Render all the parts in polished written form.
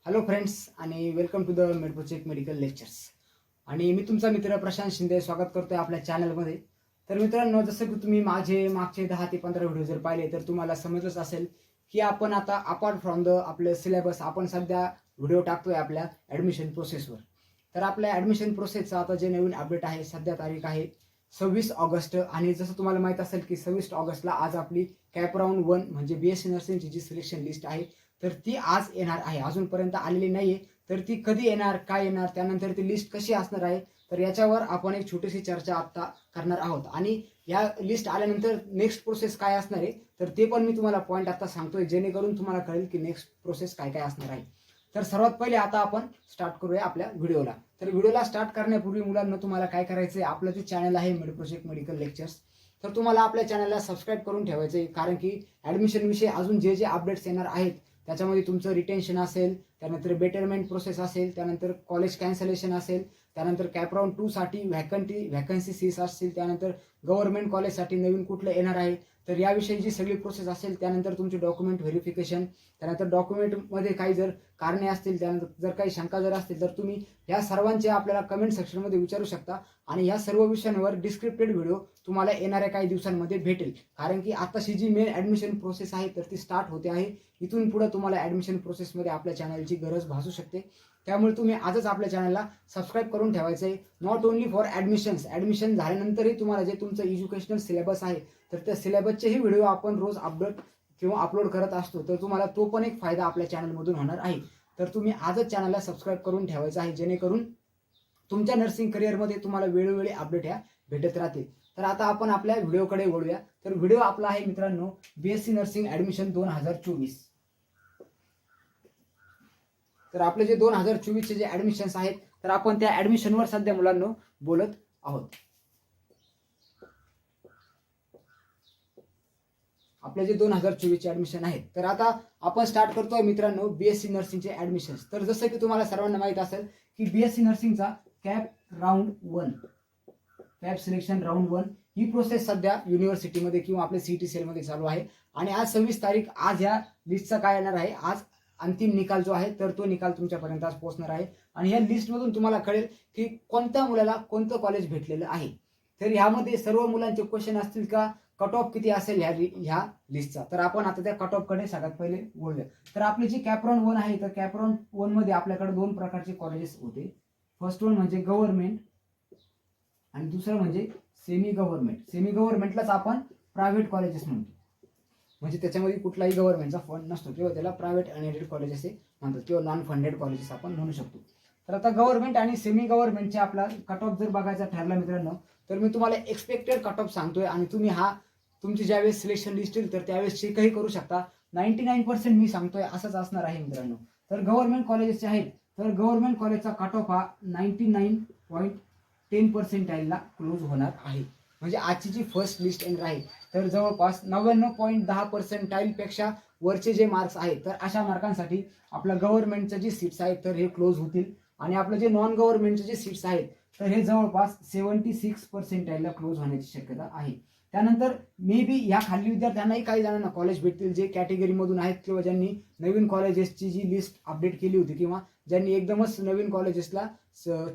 Hello friends आणि welcome to the Medprocheck medical lectures. आणि मी तुमचा मित्र प्रशांत शिंदे स्वागत करतोय आपल्या चॅनलमध्ये. तर मित्रांनो, जसं की तुम्ही माझे मागचे 10 ते 15 व्हिडिओ जर पाहिले तर तुम्हाला समजलंच असेल की आपण आता अपार्ट फ्रॉम द आपलं सिलेबस आपण सध्या व्हिडिओ टाकतोय आपल्या ॲडमिशन प्रोसेसवर. तर आपल्या ॲडमिशन प्रोसेसचं आता जे नवीन अपडेट आहे, सध्या तारीख आहे 26 ऑगस्ट. आणि जसं तुम्हाला माहीत असेल की 26 ऑगस्टला आज आपली कॅप राऊंड 1 म्हणजे BSc नर्सिंगची जी सिलेक्शन लिस्ट आहे तर ती आज येणार आहे. अजूनपर्यंत आलेली नाहीये. तर ती कधी येणार, काय येणार, त्यानंतर ती लिस्ट कशी असणार आहे, तर याच्यावर आपण एक छोटीशी चर्चा आता करणार आहोत. आणि या लिस्ट आल्यानंतर नेक्स्ट प्रोसेस काय असणार आहे तर ते पण मी तुम्हाला पॉईंट आता सांगतोय, जेणेकरून तुम्हाला कळेल की नेक्स्ट प्रोसेस काय काय असणार आहे. तर सर्वात पहिले आता आपण स्टार्ट करूया आपल्या व्हिडिओला. तर व्हिडिओला स्टार्ट करण्यापूर्वी मुलांना तुम्हाला काय करायचं आहे, आपलं जे चॅनल आहे मेडप्रोचेक मेडिकल लेक्चर्स, तर तुम्हाला आपल्या चॅनलला सबस्क्राईब करून ठेवायचं आहे. कारण की ॲडमिशन विषयी अजून जे जे अपडेट्स येणार आहेत त्याच्यामध्ये तुमचं रिटेन्शन असेल, त्यानंतर बेटरमेंट प्रोसेस असेल, त्यानंतर कॉलेज कॅन्सलेशन असेल, त्यानंतर कॅपराऊंड 2 साठी व्हॅकन्सी सीस असतील, त्यानंतर गव्हर्नमेंट कॉलेजसाठी नवीन कुठलं येणार आहे तर याविषयी जी सगळी प्रोसेस असेल, त्यानंतर तुमचे डॉक्युमेंट व्हेरिफिकेशन, त्यानंतर डॉक्युमेंटमध्ये काही जर कारणे असतील, त्यानंतर जर काही शंका जर असतील तर तुम्ही या सर्वांचे आपल्याला कमेंट सेक्शनमध्ये विचारू शकता. आणि या सर्व विषयांवर डिस्क्रिप्टेड व्हिडिओ तुम्हाला येणाऱ्या काही दिवसांमध्ये भेटेल. कारण की आताशी जी मेन ॲडमिशन प्रोसेस आहे तर ती स्टार्ट होते आहे. इथून पुढे तुम्हाला ॲडमिशन प्रोसेसमध्ये आपल्या चॅनलची गरज भासू शकते. त्यामुळे तुम्ही आजच आपल्या चॅनलला सबस्क्राईब करून ठेवायचं आहे. नॉट ओन्ली फॉर ॲडमिशन झाल्यानंतरही तुम्हाला जे तुमचं एज्युकेशनल सिलेबस आहे तर त्या सिलेबसचेही व्हिडिओ आपण रोज अपडेट किंवा अपलोड करत असतो. तर तुम्हाला तो पण एक फायदा आपल्या चॅनलमधून होणार आहे. तर तुम्ही आजच चॅनलला सबस्क्राईब करून ठेवायचं आहे, जेणेकरून तुमच्या नर्सिंग करिअरमध्ये तुम्हाला वेळोवेळी अपडेट ह्या भेटत राहतील. तर आता आपण आपल्या व्हिडिओकडे वळूया. तर व्हिडिओ आपला आहे मित्रांनो BSc नर्सिंग ॲडमिशन 2024. तर आपले जे 2024चे जे ॲडमिशन्स आहेत तर आपण त्या ॲडमिशनवर सध्या मुलांनो बोलत आहोत. आपले जे 2024चे ॲडमिशन आहेत तर आता आपण स्टार्ट करतोय मित्रांनो BSc नर्सिंगचे ॲडमिशन्स. तर जसं की तुम्हाला सर्वांना माहीत असेल की BSc नर्सिंगचा कॅप सिलेक्शन राऊंड 1 ही प्रोसेस सध्या युनिव्हर्सिटीमध्ये किंवा आपल्या CET सेलमध्ये चालू आहे. आणि आज 26 तारीख, आज या लिस्टचा काय येणार आहे, आज अंतिम निकाल जो आहे तर तो निकाल तुमच्यापर्यंत आज पोहोचणार आहे. आणि या लिस्टमधून तुम्हाला कळेल की कोणत्या मुलाला कोणतं कॉलेज भेटलेलं आहे. तर ह्यामध्ये सर्व मुलांचे क्वेश्चन असतील का, कट ऑफ किती असेल ह्या लिस्टचा. तर आपण आता त्या कट ऑफकडे सगळ्यात पहिले बोलूया. तर आपली जी कॅपराऊंड 1 आहे तर कॅपराऊंड 1 मध्ये आपल्याकडे 2 प्रकारचे कॉलेजेस होते. फर्स्ट वन म्हणजे गव्हर्नमेंट आणि दुसरं म्हणजे सेमी गव्हर्नमेंट. सेमी गव्हर्नमेंटलाच आपण प्रायव्हेट कॉलेजेस म्हणतो, म्हणजे त्याच्यामध्ये कुठलाही गव्हर्नमेंटचा फंड नसतो किंवा त्याला प्रायव्हेट अनएडेड कॉलेज असे म्हणतात किंवा नॉन फंडेड कॉलेजेस आपण म्हणू शकतो. तर आता गव्हर्नमेंट आणि सेमी गव्हर्नमेंटचे आपला कट ऑफ जर बघायचा ठरला मित्रांनो तर मी तुम्हाला एक्सपेक्टेड कट ऑफ सांगतोय. आणि तुम्ही तुमची ज्यावेळेस सिलेक्शन लिस्ट येईल तर त्यावेळेस चेकही करू शकता. 99% मी सांगतोय असंच असणार आहे मित्रांनो. तर गव्हर्नमेंट कॉलेजेसचे आहेत तर गव्हर्नमेंट कॉलेजचा कट ऑफ हा 99.10% क्लोज होणार आहे. म्हणजे आजची जी फर्स्ट लिस्ट येणार आहे तर जवळपास 99.10% वरचे जे मार्क्स आहेत तर अशा मार्कांसाठी आपल्या गव्हर्नमेंटचे जे सीट्स आहेत तर हे क्लोज होतील. आणि आपलं जे नॉन गव्हर्नमेंटचे जे सीट्स आहेत तर हे जवळपास 76% क्लोज होण्याची शक्यता आहे. त्यानंतर मे बी या खाली विद्यार्थ्यांनाही काही जणांना कॉलेज भेटतील जे कॅटेगरीमधून आहेत किंवा ज्यांनी नवीन कॉलेजेसची जी लिस्ट अपडेट केली होती किंवा ज्यांनी एकदमच नवीन कॉलेजेसला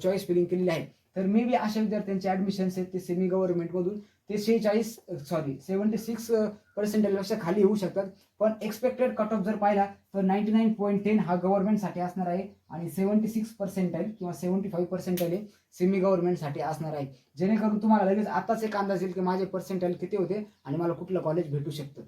चॉईस फिलिंग केलेली आहे. तर मे बी अशा विद्यार्थ्यांचे ॲडमिशन्स आहेत ते सेमी गव्हर्नमेंटमधून ते 76% खाली येऊ शकतात. पण एक्सपेक्टेड कट ऑफ जर पाहिला तर 99.10 हा गव्हर्नमेंटसाठी असणार आहे आणि 76% किंवा 75% हे सेमी गव्हर्नमेंटसाठी असणार आहे. जेणेकरून तुम्हाला लगेच आताच एक अंदाज येईल की माझे पर्सेंटाईल किती होते आणि मला कुठलं कॉलेज भेटू शकतं.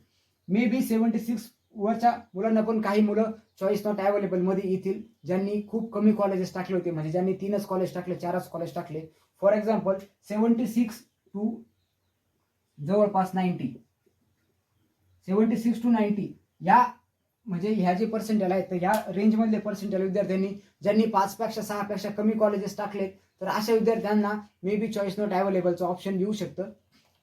मे बी 76 वरच्या मुलांना पण काही मुलं चॉईस नॉट अवेलेबल मध्ये येतील, ज्यांनी खूप कमी कॉलेजेस टाकले होते, म्हणजे ज्यांनी 3च कॉलेज टाकले, 4च कॉलेज टाकले. फॉर एक्झाम्पल 76 टू जवळपास 76 टू 90 या म्हणजे ह्या जे पर्सेंटेज आहेत तर ह्या रेंजमधले पर्सेंटेज विद्यार्थ्यांनी ज्यांनी 5पेक्षा 6पेक्षा कमी कॉलेजेस टाकलेत तर अशा विद्यार्थ्यांना मे बी चॉईस नॉट अवेलेबलचं ऑप्शन येऊ शकतं.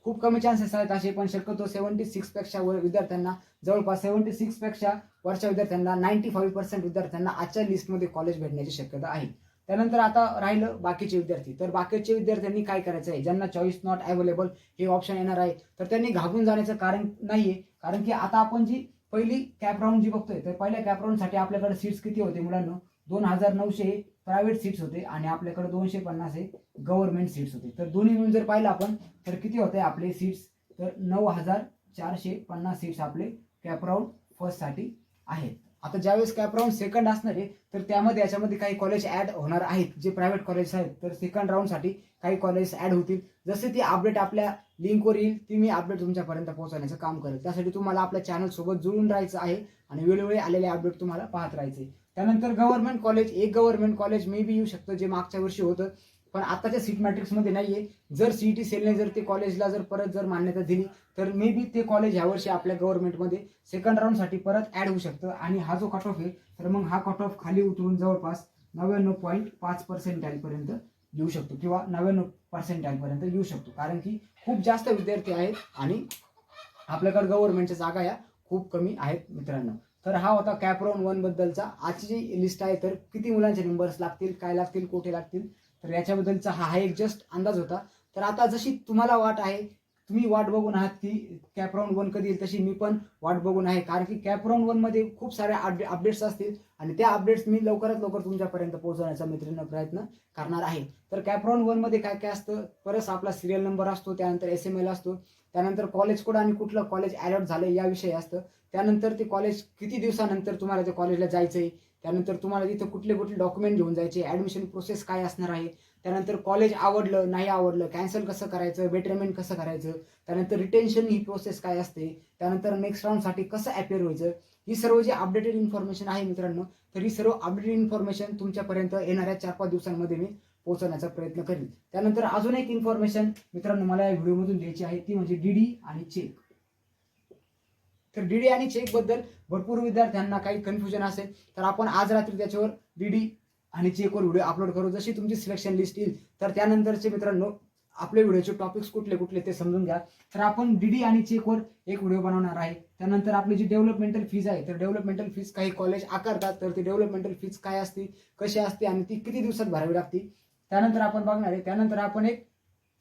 खूप कमी चान्सेस आहेत असे, पण शक्यतो 76पेक्षा वर विद्यार्थ्यांना, जवळपास 76पेक्षा वरच्या विद्यार्थ्यांना 95% विद्यार्थ्यांना आजच्या लिस्टमध्ये कॉलेज भेटण्याची शक्यता आहे. त्यानंतर आता राहिलं बाकीचे विद्यार्थी. तर बाकीच्या विद्यार्थ्यांनी काय करायचं आहे, ज्यांना चॉईस नॉट अवेलेबल हे ऑप्शन येणार आहे तर त्यांनी घाबरून जाण्याचं कारण नाहीये. कारण की आता आपण जी पहिली कॅप राऊंड जी बघतोय तर पहिल्या कॅप राऊंडसाठी आपल्याकडे सीट्स किती होते मुलांना? 2900 प्रायव्हेट सीट्स होते आणि आपल्याकडे 250 गव्हर्नमेंट सीट्स होते. तर दोन्ही मिळून जर पाहिलं आपण तर किती होते आपले सीट्स? तर 9450 सीट्स आपले कॅप राऊंड फर्स्ट साठी आहेत. आता ज्यावेळेस कॅप राऊंड सेकंड असणार आहे तर त्यामध्ये याच्यामध्ये काही कॉलेज ऍड होणार आहेत जे प्रायव्हेट कॉलेज आहेत. तर सेकंड राऊंडसाठी काही कॉलेज ऍड होतील. जसे ती अपडेट आपल्या लिंकवर येईल ती मी अपडेट तुमच्यापर्यंत पोहोचवण्याचं काम करेल. त्यासाठी तुम्हाला आपल्या चॅनल सोबत जुळून राहायचं आहे आणि वेळोवेळी आलेले अपडेट तुम्हाला पाहत राहायचे. त्यानंतर गव्हर्नमेंट कॉलेज, एक गव्हर्नमेंट कॉलेज मे बी येऊ शकतं जे मागच्या वर्षी होतं पण आताच्या सीट मॅट्रिक्समध्ये नाहीये. जर सीईटी सेलने जर ते कॉलेजला जर परत जर मान्यता दिली तर मे बी ते कॉलेज ह्यावर्षी आपल्या गव्हर्नमेंटमध्ये सेकंड राऊंडसाठी परत ऍड होऊ शकतं आणि हा जो कट ऑफ आहे तर मग हा कट ऑफ खाली उतरून जवळपास 99.5% पर्यंत येऊ शकतो किंवा 99% पर्यंत येऊ शकतो. कारण की खूप जास्त विद्यार्थी आहेत आणि आपल्याकडे गव्हर्नमेंटच्या जागा या खूप कमी आहेत मित्रांनो. तर हा होता कॅप राऊंड 1 बद्दलचा आजची जी लिस्ट आहे. तर किती मुलांचे नंबर्स लागतील, काय लागतील, कुठे लागतील, तर याच्याबद्दलचा हा एक जस्ट अंदाज होता. तर आता जशी तुम्हाला वाट आहे, तुम्ही वाट बघून आहात की कॅप राऊंड 1 कधी येईल, तशी मी पण वाट बघून आहे. कारण की कॅप राऊंड 1 मध्ये खूप साऱ्या अपडेट्स असतील आणि त्या अपडेट्स मी लवकरात लवकर तुमच्यापर्यंत पोहोचवण्याचा मित्रांनो प्रयत्न करणार आहे. तर कॅप राऊंड 1 मध्ये काय काय असतं? परत आपला सिरियल नंबर असतो, त्यानंतर SML असतो, त्यानंतर कॉलेज कोड आणि कुठलं कॉलेज अलॉट झालं याविषयी असतं. त्यानंतर ते कॉलेज किती दिवसानंतर तुम्हाला त्या कॉलेजला जायचंय, त्यानंतर तुम्हाला तिथं कुठले कुठले डॉक्युमेंट घेऊन जायचे, ऍडमिशन प्रोसेस काय असणार आहे, त्यानंतर कॉलेज आवडलं नाही आवडलं कॅन्सल कसं करायचं, बेटरमेंट कसं करायचं, त्यानंतर रिटेन्शन ही प्रोसेस काय असते, त्यानंतर नेक्स्ट राऊंडसाठी कसं अपेअर व्हायचं, ही सर्व जी अपडेटेड इन्फॉर्मेशन आहे मित्रांनो. तर ही सर्व अपडेटेड इन्फॉर्मेशन तुमच्यापर्यंत येणाऱ्या 4-5 दिवसांमध्ये मी पोहोचवण्याचा प्रयत्न करेन. त्यानंतर अजून एक इन्फॉर्मेशन मित्रांनो मला या व्हिडिओमधून द्यायची आहे ती म्हणजे डीडी आणि चेक. तर डीडी आणि चेक बद्दल भरपूर विद्यार्थ्यांना काही कन्फ्युजन असेल तर आपण आज रात्री त्याच्यावर डीडी आणि चेकवर व्हिडिओ अपलोड करू. जशी तुमची सिलेक्शन लिस्ट येईल तर त्यानंतरचे मित्रांनो आपले व्हिडिओचे टॉपिक्स कुठले कुठले ते समजून घ्या. तर आपण डीडी आणि चेकवर एक व्हिडिओ बनवणार आहे. त्यानंतर आपली जी डेव्हलपमेंटल फीज आहे तर डेव्हलपमेंटल फीज काही कॉलेज आकारतात तर ती डेव्हलपमेंटल फीज काय असते, कशी असते आणि ती किती दिवसात भरावी लागते त्यानंतर आपण बघणार आहे. त्यानंतर आपण एक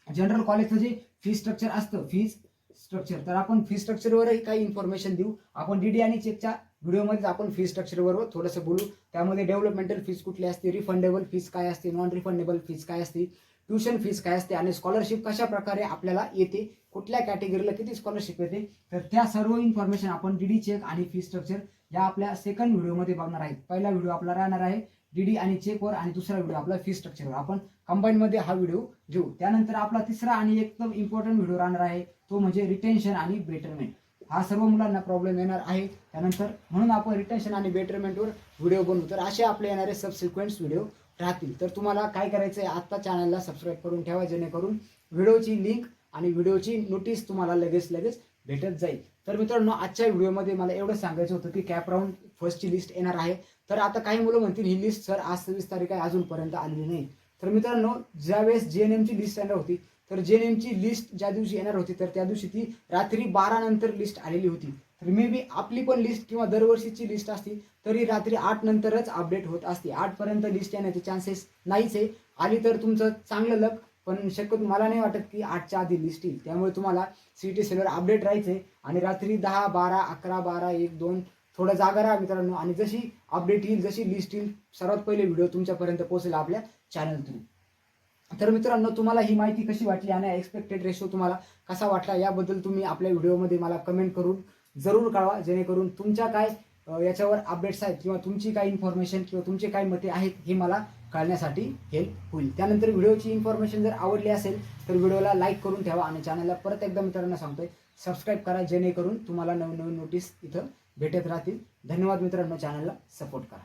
जनरल कॉलेजचं जे फी स्ट्रक्चर असतं फीज स्ट्रक्चर तर आपण फी स्ट्रक्चरवरही काही इन्फॉर्मेशन देऊ. आपण डीडी आणि चेकच्या व्हिडिओमध्ये आपण फी स्ट्रक्चरवर थोडंसं बोलू. त्यामध्ये डेव्हलपमेंटल फीज कुठली असते, रिफंडेबल फीज काय असते, नॉन रिफंडेबल फीज काय असते, ट्युशन फीज काय असते आणि स्कॉलरशिप कशा प्रकारे आपल्याला येते, कुठल्या कॅटेगरीला किती स्कॉलरशिप येते, तर त्या सर्व इन्फॉर्मेशन आपण डीडी चेक आणि फी स्ट्रक्चर या आपल्या सेकंड व्हिडिओमध्ये बघणार आहेत. पहिला व्हिडिओ आपला राहणार आहे डीडी आणि चेकवर आणि दुसरा व्हिडिओ आपला फी स्ट्रक्चरवर. आपण कंबाईन मध्ये हा व्हिडिओ घेऊ. त्यानंतर आपला तिसरा आणि एकदम इम्पॉर्टंट व्हिडिओ राहणार आहे तो म्हणजे रिटेन्शन आणि बेटरमेंट. हा सर्व मुलांना प्रॉब्लेम येणार आहे त्यानंतर म्हणून आपण रिटेन्शन आणि बेटरमेंटवर व्हिडिओ बनवू. तर असे आपले येणारे सबसिक्वेंट व्हिडिओ राहतील. तर तुम्हाला काय करायचं आहे, आत्ता चॅनलला सबस्क्राईब करून ठेवा जेणेकरून व्हिडिओची लिंक आणि व्हिडिओची नोटीस तुम्हाला लगेच भेटत जाईल. तर मित्रांनो आजच्या व्हिडिओमध्ये मला एवढं सांगायचं होतं की कॅप राऊंड फर्स्टची लिस्ट येणार आहे. तर आता काही मुलं म्हणतील ही लिस्ट सर आज 26 तारीख आहे अजूनपर्यंत आलेली नाही. तर मित्रांनो ज्यावेळेस JNMची लिस्ट येणार होती तर JNMची लिस्ट ज्या दिवशी येणार होती तर त्या दिवशी ती रात्री 12 नंतर लिस्ट आलेली होती. तर मे बी आपली पण लिस्ट किंवा दरवर्षीची लिस्ट असती तरी रात्री 8 नंतरच अपडेट होत असते. 8 पर्यंत लिस्ट येण्याचे चान्सेस नाहीच आहे. आली तर तुमचं चांगलं लक पण शक्यतो मला नाही वाटत की 8च्या आधी लिस्ट येईल. त्यामुळे तुम्हाला सीईटी सेलवर अपडेट राहायचंय आणि रात्री 10, 12, 11, 12, 1, 2 थोडं जागा राहा मित्रांनो आणि जशी अपडेट येईल जशी लिस्ट येईल सर्वात पहिले व्हिडिओ तुमच्यापर्यंत पोहोचेल आपल्या चॅनल थ्रू. तर मित्रांनो तुम्हाला ही माहिती कशी वाटली आणि एक्सपेक्टेड रेशो तुम्हाला कसा वाटला याबद्दल तुम्ही आपल्या व्हिडिओमध्ये मला कमेंट करून जरूर कळवा जेणेकरून तुमच्या काय याच्यावर अपडेट्स आहेत किंवा तुमची काय इन्फॉर्मेशन किंवा तुमचे काय मते आहेत हे मला कळण्यासाठी हेल्प होईल. त्यानंतर व्हिडिओची इन्फॉर्मेशन जर आवडली असेल तर व्हिडिओला लाईक करून ठेवा आणि चॅनलला परत एकदा मित्रांनो सांगतोय सबस्क्राईब करा जेणेकरून तुम्हाला नवीन नवीन नोटीस इथं भेटत राहतील. धन्यवाद मित्रांनो, चॅनलला सपोर्ट करा.